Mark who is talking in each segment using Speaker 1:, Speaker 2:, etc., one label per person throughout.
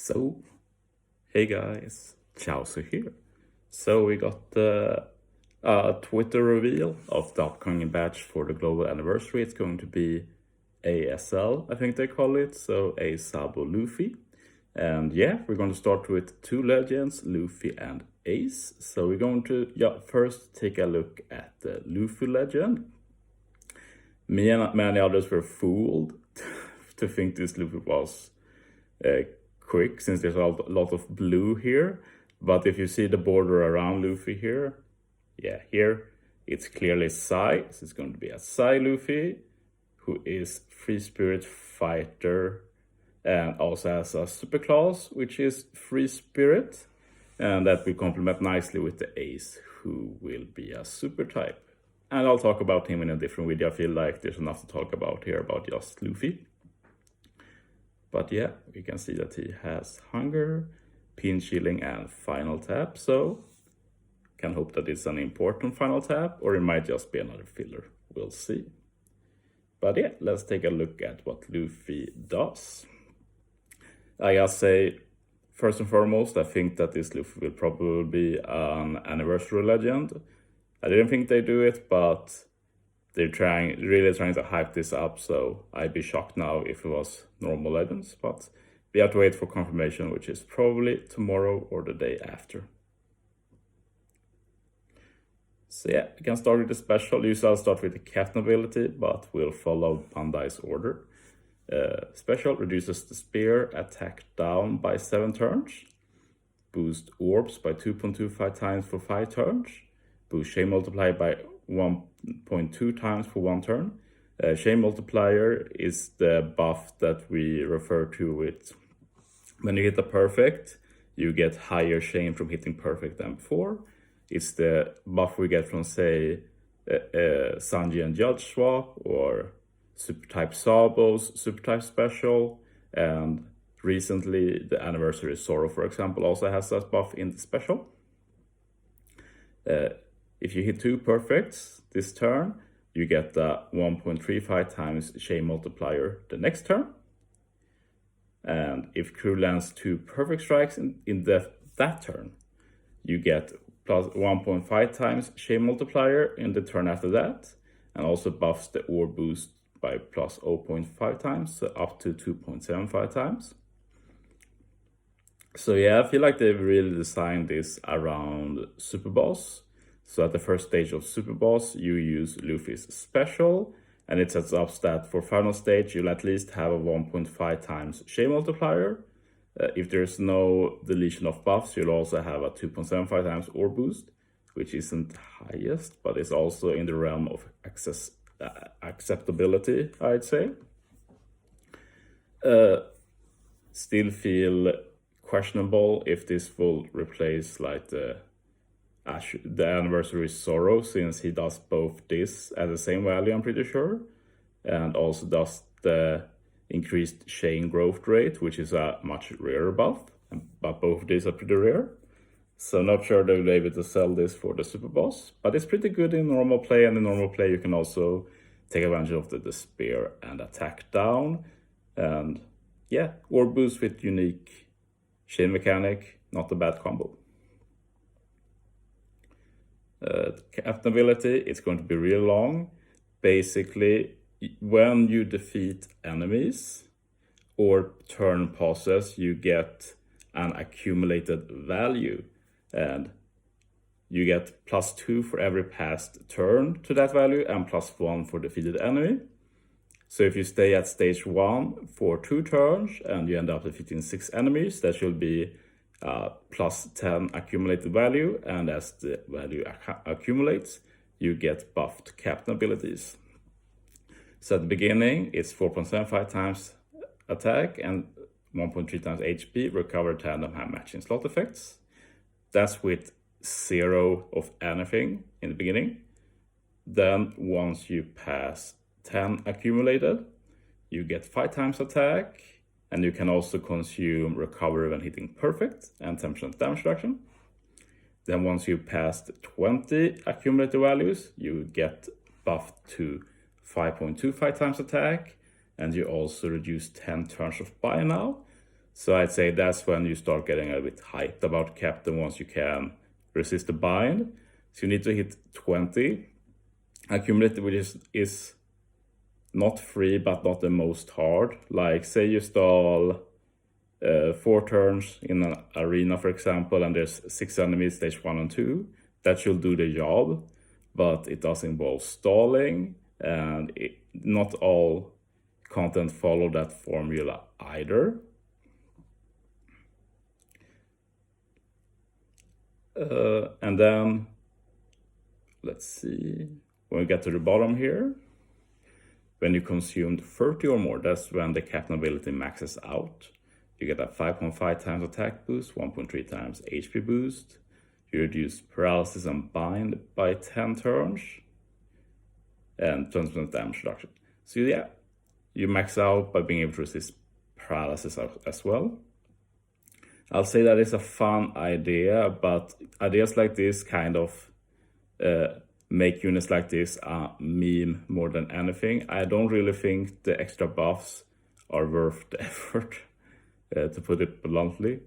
Speaker 1: So, hey guys, Chauzu here. So we got the Twitter reveal of the upcoming batch for the global anniversary. It's going to be ASL, I think they call it, so A Sabo Luffy. And yeah, we're going to start with two legends, Luffy and Ace. So we're going to first take a look at the Luffy legend. Me and many others were fooled to think this Luffy was quick, since there's a lot of blue here. But if you see the border around Luffy here, yeah, here it's clearly Sai. So it's going to be a Sai Luffy, who is free spirit fighter and also has a super class, which is free spirit, and that will complement nicely with the Ace, who will be a super type. And I'll talk about him in a different video. I feel like there's enough to talk about here about just Luffy. But yeah, we can see that he has hunger, pin shielding, and final tap. So can hope that it's an important final tap, or it might just be another filler. We'll see. But yeah, let's take a look at what Luffy does. I gotta say, first and foremost, I think that this Luffy will probably be an anniversary legend. I didn't think they'd do it, but they're really trying to hype this up, so I'd be shocked now if it was normal legends, but we have to wait for confirmation, which is probably tomorrow or the day after. So yeah, we can start with the special. Usually I'll start with the captain ability, but we'll follow Bandai's order. Special reduces the spear attack down by 7 turns. Boost orbs by 2.25 times for 5 turns. Boost chain multiplier by 1.2 times for 1 turn. Chain multiplier is the buff that we refer to with when you hit a perfect, you get higher chain from hitting perfect than before. It's the buff we get from, say, Sanji and Judge swap, or super type Sabo's super type special, and recently the anniversary Zoro, for example, also has that buff in the special. If you hit 2 perfects this turn, you get the 1.35 times chain multiplier the next turn. And if crew lands 2 perfect strikes in that turn, you get plus 1.5 times chain multiplier in the turn after that, and also buffs the orb boost by plus 0.5 times, so up to 2.75 times. So yeah, I feel like they've really designed this around Super Boss. So at the first stage of Super Boss, you use Luffy's special, and it sets up that for final stage, you'll at least have a 1.5 times chain multiplier. If there's no deletion of buffs, you'll also have a 2.75 times orb boost, which isn't highest, but it's also in the realm of acceptability, I'd say. Still feel questionable if this will replace like the anniversary Zoro, since he does both this at the same value, I'm pretty sure, and also does the increased chain growth rate, which is a much rarer buff, but both of these are pretty rare. So not sure they'll be able to sell this for the Super Boss, but it's pretty good in normal play, and in normal play you can also take advantage of the spear and attack down. And yeah, orb boost with unique chain mechanic, not a bad combo. Captain ability, it's going to be real long. Basically, when you defeat enemies or turn passes, you get an accumulated value, and you get +2 for every past turn to that value and +1 for defeated enemy. So if you stay at stage 1 for 2 turns and you end up defeating 6 enemies, that should be +10 accumulated value, and as the value accumulates, you get buffed captain abilities. So at the beginning, it's 4.75 times attack and 1.3 times HP, recover, tandem, have matching slot effects. That's with 0 of anything in the beginning. Then once you pass 10 accumulated, you get 5 times attack, and you can also consume recovery when hitting perfect and 10% damage reduction. Then once you passed 20 accumulated values, you get buffed to 5.25 times attack, and you also reduce 10 turns of buy now. So I'd say that's when you start getting a bit hyped about captain once you can resist the bind. So you need to hit 20. Accumulated, which is not free, but not the most hard. Like, say you stall 4 turns in an arena, for example, and there's 6 enemies, stage 1 and 2. That should do the job, but it does involve stalling, and not all content follow that formula either. And then, let's see, when we get to the bottom here, when you consumed 30 or more, that's when the captain ability maxes out. You get a 5.5 times attack boost, 1.3 times HP boost. You reduce paralysis and bind by 10 turns, and 20% damage reduction. So yeah, you max out by being able to resist paralysis as well. I'll say that is a fun idea, but ideas like this kind of make units like this a meme more than anything. I don't really think the extra buffs are worth the effort, to put it bluntly.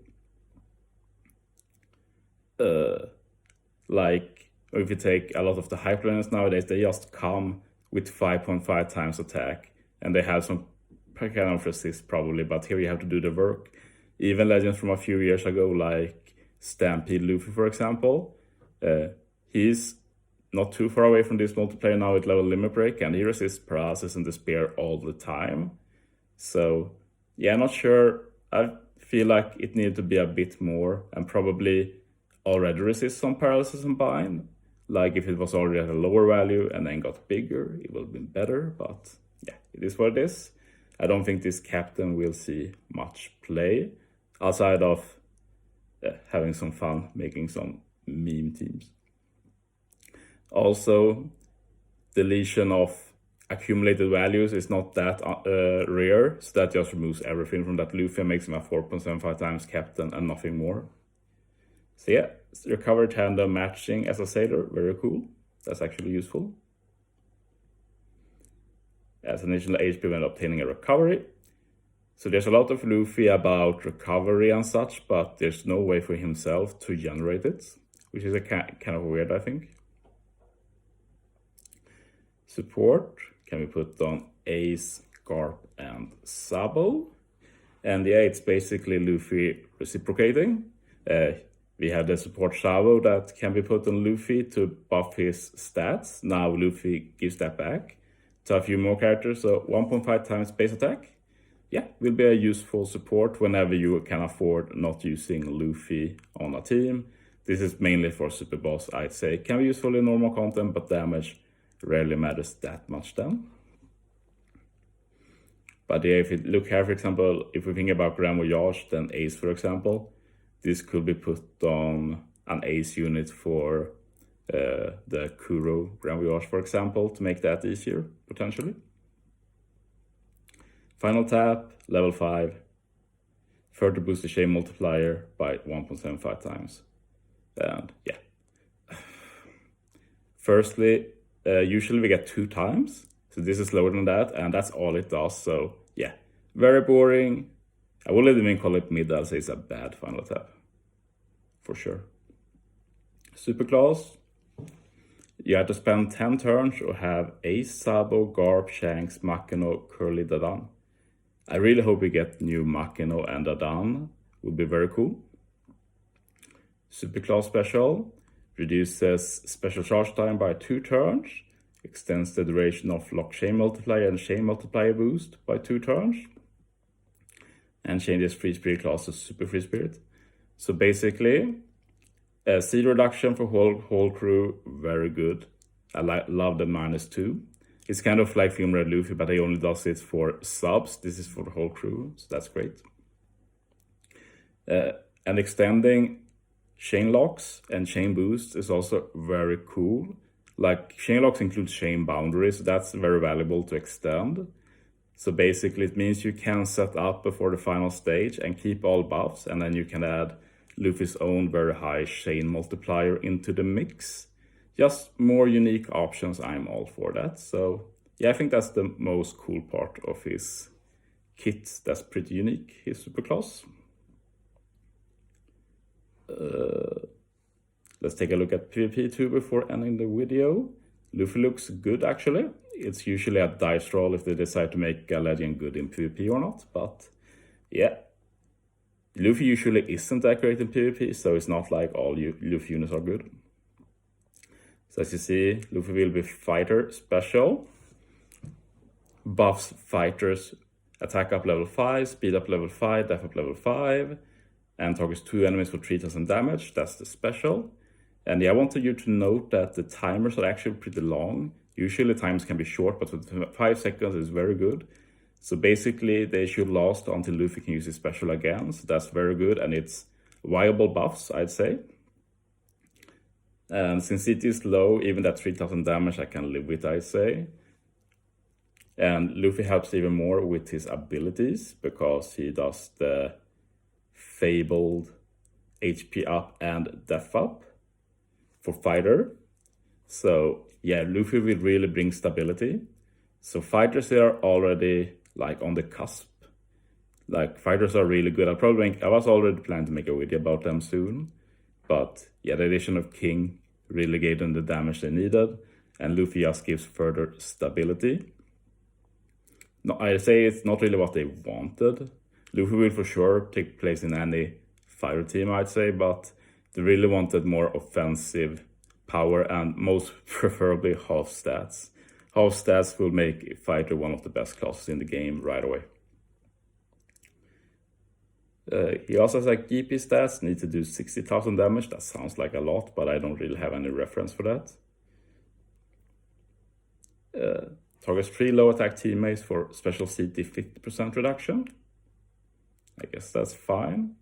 Speaker 1: Like, if you take a lot of the hype laners nowadays, they just come with 5.5 times attack, and they have some kind of resist probably, but here you have to do the work. Even legends from a few years ago, like Stampede Luffy, for example, he's not too far away from this multiplayer now with level limit break, and he resists paralysis and despair all the time. So yeah, not sure. I feel like it needed to be a bit more, and probably already resist some paralysis and bind. Like, if it was already at a lower value and then got bigger, it would have been better, but yeah, it is what it is. I don't think this captain will see much play, outside of having some fun making some meme teams. Also, deletion of accumulated values is not that rare, so that just removes everything from that Luffy and makes him a 4.75 times captain and nothing more. So yeah, recover tandem matching as a sailor, very cool. That's actually useful. As an additional HP when obtaining a recovery. So there's a lot of Luffy about recovery and such, but there's no way for himself to generate it, which is a kind of weird, I think. Support can be put on Ace, Garp, and Sabo. And yeah, it's basically Luffy reciprocating. We have the support Chauzu that can be put on Luffy to buff his stats. Now Luffy gives that back to a few more characters, so 1.5 times base attack. Yeah, will be a useful support whenever you can afford not using Luffy on a team. This is mainly for Super Boss, I'd say. Can be useful in normal content, but damage rarely matters that much then. But yeah, if you look here, for example, if we think about Grand Voyage, then Ace, for example, this could be put on an Ace unit for the Kuro Grand Voyage, for example, to make that easier, potentially. Final tap, level 5. Further boost the chain multiplier by 1.75 times. And yeah. Firstly, usually we get 2 times. So this is lower than that, and that's all it does. So yeah, very boring. I wouldn't even call it mid, I'll say it's a bad final tap. For sure. Super class. You have to spend 10 turns or have Ace, Sabo, Garp, Shanks, Makino, Curly, Dadan. I really hope we get new Makino and Dadan. Would be very cool. Super class special. Reduces special charge time by 2 turns. Extends the duration of lock chain multiplier and chain multiplier boost by 2 turns. And changes free spirit class to super free spirit. So basically, seed reduction for whole crew, very good. I love the -2. It's kind of like Film Red Luffy, but he only does it for subs. This is for the whole crew, so that's great. And extending chain locks and chain boosts is also very cool. Like, chain locks include chain boundaries, so that's very valuable to extend. So basically it means you can set up before the final stage and keep all buffs, and then you can add Luffy's own very high chain multiplier into the mix. Just more unique options, I'm all for that. So yeah, I think that's the most cool part of his kit. That's pretty unique, his super class. Let's take a look at PvP too before ending the video. Luffy looks good actually. It's usually a dice roll if they decide to make a legend good in PvP or not, but yeah. Luffy usually isn't that great in PvP, so it's not like all Luffy units are good. So as you see, Luffy will be fighter special. Buffs fighters attack up level 5, speed up level 5, def up level 5, and targets 2 enemies for 3000 damage. That's the special. And yeah, I wanted you to note that the timers are actually pretty long. Usually times can be short, but with 5 seconds is very good. So basically they should last until Luffy can use his special again. So that's very good, and it's viable buffs, I'd say. And since it is low, even that 3000 damage I can live with, I'd say. And Luffy helps even more with his abilities, because he does the fabled HP up and def up for fighter. So yeah, Luffy will really bring stability. So fighters are already like on the cusp. Like fighters are really good. I was already planning to make a video about them soon, but yeah, the addition of King really gave them the damage they needed, and Luffy just gives further stability. No, I say it's not really what they wanted. Luffy will for sure take place in any fighter team, I'd say, but they really wanted more offensive power and most preferably half stats. Half stats will make fighter one of the best classes in the game right away. He also has like GP stats, need to do 60,000 damage. That sounds like a lot, but I don't really have any reference for that. Targets 3 low attack teammates for special CT 50% reduction. I guess that's fine.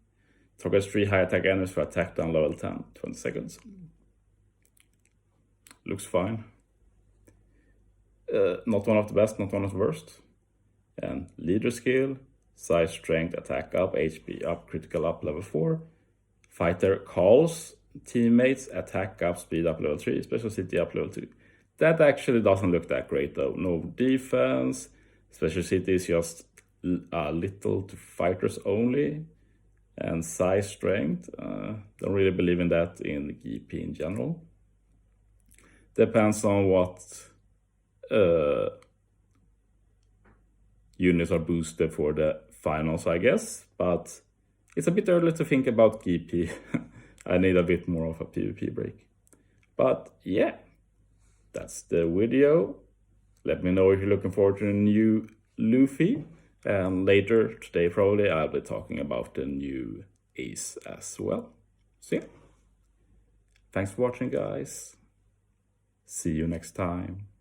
Speaker 1: Targets 3 high attack enemies for attack down level 10, 20 seconds. Looks fine. Not one of the best, not one of the worst. And leader skill, size, strength, attack up, HP up, critical up, level 4. Fighter calls teammates, attack up, speed up, level 3, special CT up, level 2. That actually doesn't look that great though. No defense, special CT is just a little to fighters only. And size, strength, don't really believe in that in GP in general. Depends on what units are boosted for the finals, I guess, but it's a bit early to think about GP. I need a bit more of a PvP break. But yeah, that's the video. Let me know if you're looking forward to a new Luffy. And later today, probably, I'll be talking about the new Ace as well. So yeah, thanks for watching, guys. See you next time.